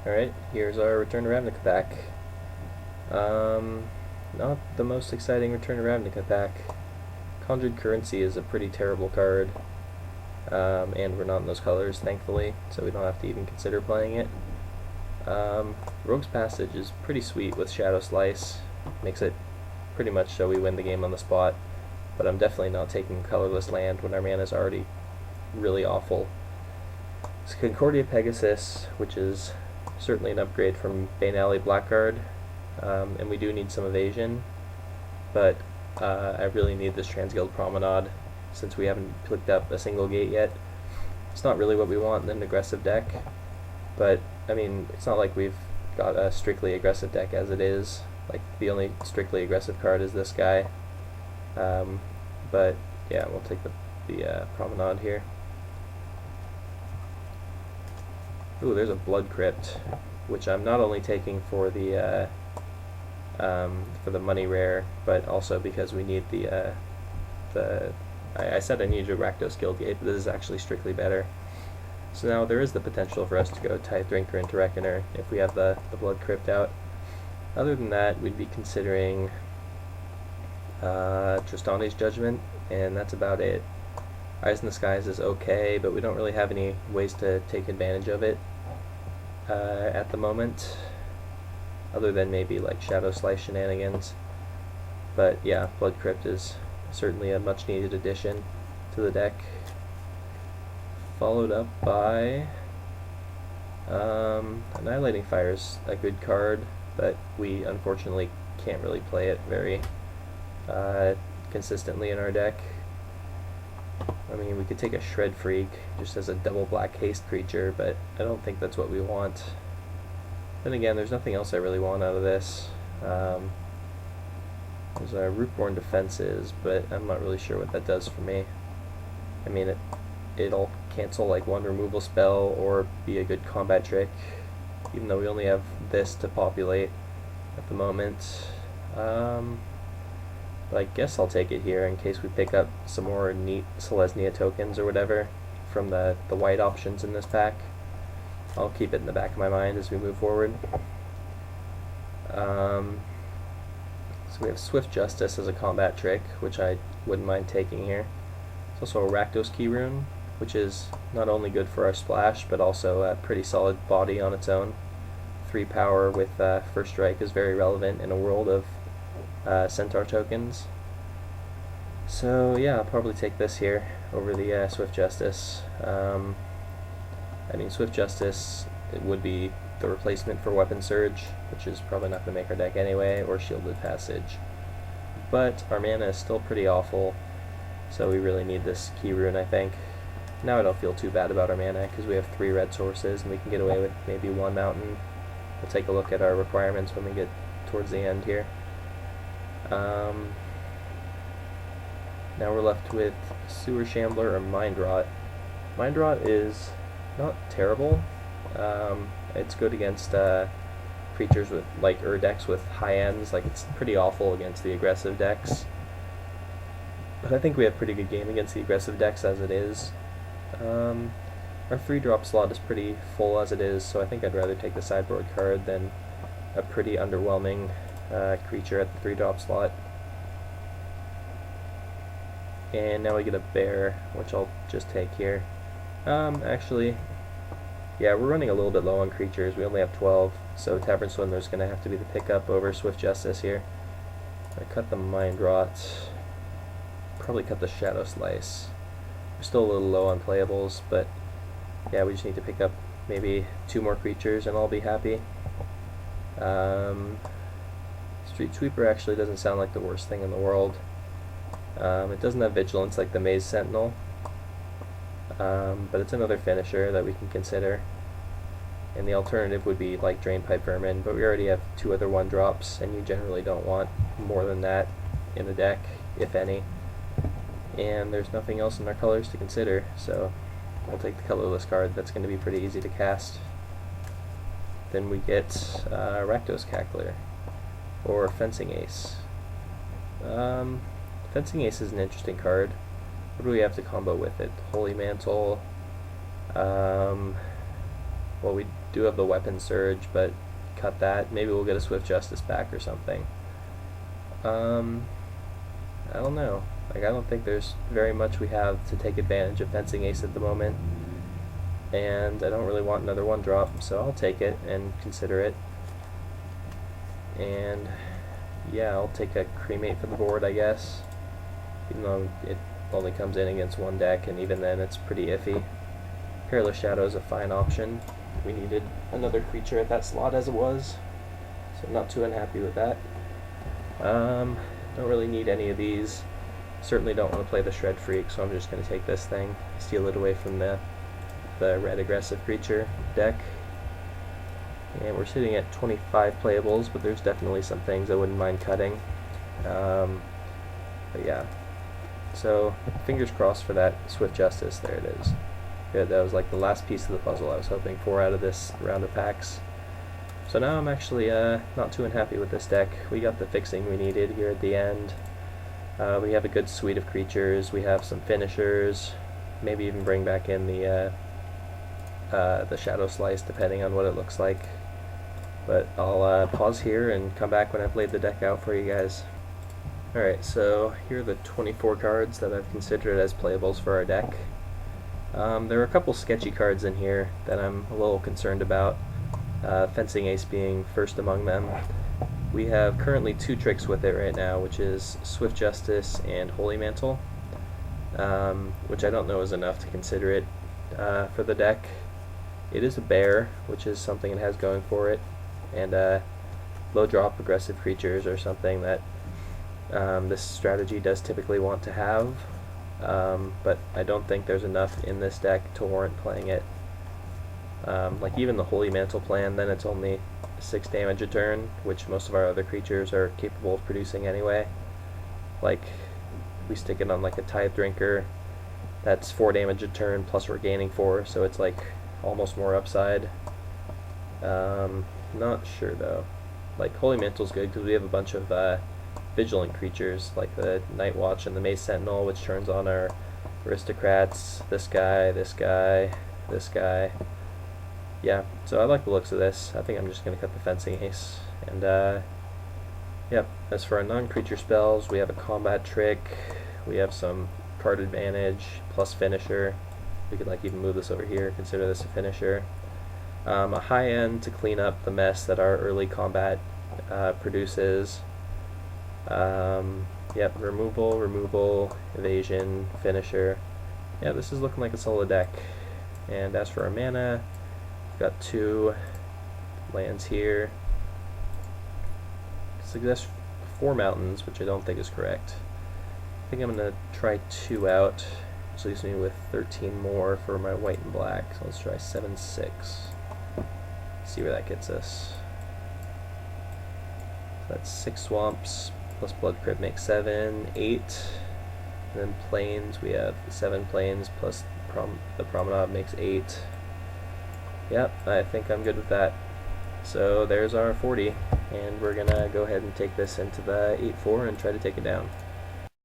Alright, here's our Return to Ravnica pack. Not the most exciting Return to Ravnica pack. Conjured Currency is a pretty terrible card, and we're not in those colors, thankfully, so we don't have to even consider playing it. Rogue's Passage is pretty sweet with Shadow Slice, makes it pretty much so we win the game on the spot, but I'm definitely not taking colorless land when our mana is already really awful. It's Concordia Pegasus, which is certainly an upgrade from Bane Alley Blackguard, and we do need some evasion, but I really need this Transguild Promenade since we haven't picked up a single gate yet. It's not really what we want in an aggressive deck, but I mean, it's not like we've got a strictly aggressive deck as it is. Like, the only strictly aggressive card is this guy. But yeah, we'll take the Promenade here. Ooh, there's a Blood Crypt, which I'm not only taking for the money rare, but also because we need I said I needed a Rakdos Guild Gate, but this is actually strictly better. So now there is the potential for us to go Tithe Drinker into Reckoner if we have the Blood Crypt out. Other than that, we'd be considering Tristane's Judgment, and that's about it. Eyes in the Skies is okay, but we don't really have any ways to take advantage of it at the moment, other than maybe like Shadow Slice shenanigans. But yeah, Blood Crypt is certainly a much needed addition to the deck. Followed up by Annihilating Fire's a good card, but we unfortunately can't really play it very consistently in our deck. I mean, we could take a Shred Freak just as a double black haste creature, but I don't think that's what we want. Then again, there's nothing else I really want out of this. There's our Rootborn Defenses, but I'm not really sure what that does for me. I mean, it'll cancel like one removal spell or be a good combat trick, even though we only have this to populate at the moment. But I guess I'll take it here in case we pick up some more neat Selesnya tokens or whatever from the white options in this pack. I'll keep it in the back of my mind as we move forward. So we have Swift Justice as a combat trick, which I wouldn't mind taking here. There's also a Rakdos Key Rune, which is not only good for our splash, but also a pretty solid body on its own. 3 power with First Strike is very relevant in a world of Centaur tokens. So yeah, I'll probably take this here over the Swift Justice. I mean, Swift Justice, it would be the replacement for Weapon Surge, which is probably not going to make our deck anyway, or Shielded Passage. But our mana is still pretty awful, so we really need this Key Rune, I think. Now I don't feel too bad about our mana, because we have 3 red sources, and we can get away with maybe 1 mountain. We'll take a look at our requirements when we get towards the end here. Now we're left with Sewer Shambler or Mind Rot. Mind Rot is not terrible. It's good against creatures with like decks with high ends. Like, it's pretty awful against the aggressive decks. But I think we have pretty good game against the aggressive decks as it is. Our 3-drop slot is pretty full as it is, so I think I'd rather take the sideboard card than a pretty underwhelming creature at the 3-drop slot. And now we get a bear, which I'll just take here. Actually, yeah, we're running a little bit low on creatures. We only have 12, so Tavern Swindler's going to have to be the pickup over Swift Justice here. I cut the Mind Rot. Probably cut the Shadow Slice. We're still a little low on playables, but yeah, we just need to pick up maybe 2 more creatures and I'll be happy. Street Sweeper actually doesn't sound like the worst thing in the world. It doesn't have Vigilance like the Maze Sentinel, but it's another finisher that we can consider. And the alternative would be like Drainpipe Vermin, but we already have 2 other 1-drops, and you generally don't want more than that in the deck, if any. And there's nothing else in our colors to consider, so I'll take the colorless card. That's going to be pretty easy to cast. Then we get Rakdos Cackler, or Fencing Ace. Fencing Ace is an interesting card. What do we have to combo with it? Holy Mantle. well, we do have the weapon surge, but cut that. Maybe we'll get a Swift Justice back or something. I don't know. Like, I don't think there's very much we have to take advantage of Fencing Ace at the moment. And I don't really want another 1-drop, so I'll take it and consider it. And yeah, I'll take a Cremate for the board, I guess. Even though it only comes in against one deck, and even then it's pretty iffy. Perilous Shadow is a fine option. We needed another creature at that slot as it was, so I'm not too unhappy with that. Don't really need any of these. Certainly don't want to play the Shred Freak, so I'm just going to take this thing, steal it away from the red aggressive creature deck. And we're sitting at 25 playables, but there's definitely some things I wouldn't mind cutting. But yeah, so fingers crossed for that Swift Justice. There it is. Good, that was like the last piece of the puzzle I was hoping for out of this round of packs. So now I'm actually not too unhappy with this deck. We got the fixing we needed here at the end. We have a good suite of creatures. We have some finishers. Maybe even bring back in the Shadow Slice, depending on what it looks like. But I'll pause here and come back when I've laid the deck out for you guys. Alright, so here are the 24 cards that I've considered as playables for our deck. There are a couple sketchy cards in here that I'm a little concerned about, Fencing Ace being first among them. We have currently 2 tricks with it right now, which is Swift Justice and Holy Mantle, which I don't know is enough to consider it for the deck. It is a bear, which is something it has going for it, and low drop aggressive creatures are something that this strategy does typically want to have, but I don't think there's enough in this deck to warrant playing it. Like even the Holy Mantle plan, then it's only 6 damage a turn, which most of our other creatures are capable of producing anyway. Like, we stick it on like a Tithe Drinker, that's 4 damage a turn, plus we're gaining 4, so it's like almost more upside. Not sure though. Like, Holy Mantle's good because we have a bunch of vigilant creatures, like the Night Watch and the Maze Sentinel, which turns on our Aristocrats, this guy, this guy, this guy. Yeah, so I like the looks of this. I think I'm just going to cut the Fencing Ace. And, yep, as for our non-creature spells, we have a combat trick, we have some card advantage, plus finisher. We could like even move this over here, consider this a finisher. A high end to clean up the mess that our early combat produces. Yep, removal, evasion, finisher. Yeah, this is looking like a solid deck. And as for our mana, we've got 2 lands here. Suggest 4 mountains, which I don't think is correct. I think I'm going to try 2 out, which leaves me with 13 more for my white and black. So let's try 7-6. See where that gets us. So that's 6 swamps, plus Blood Crypt makes 7, 8. And then plains, we have 7 plains, plus the promenade makes 8. Yep, I think I'm good with that. So there's our 40, and we're gonna go ahead and take this into the 8-4 and try to take it down.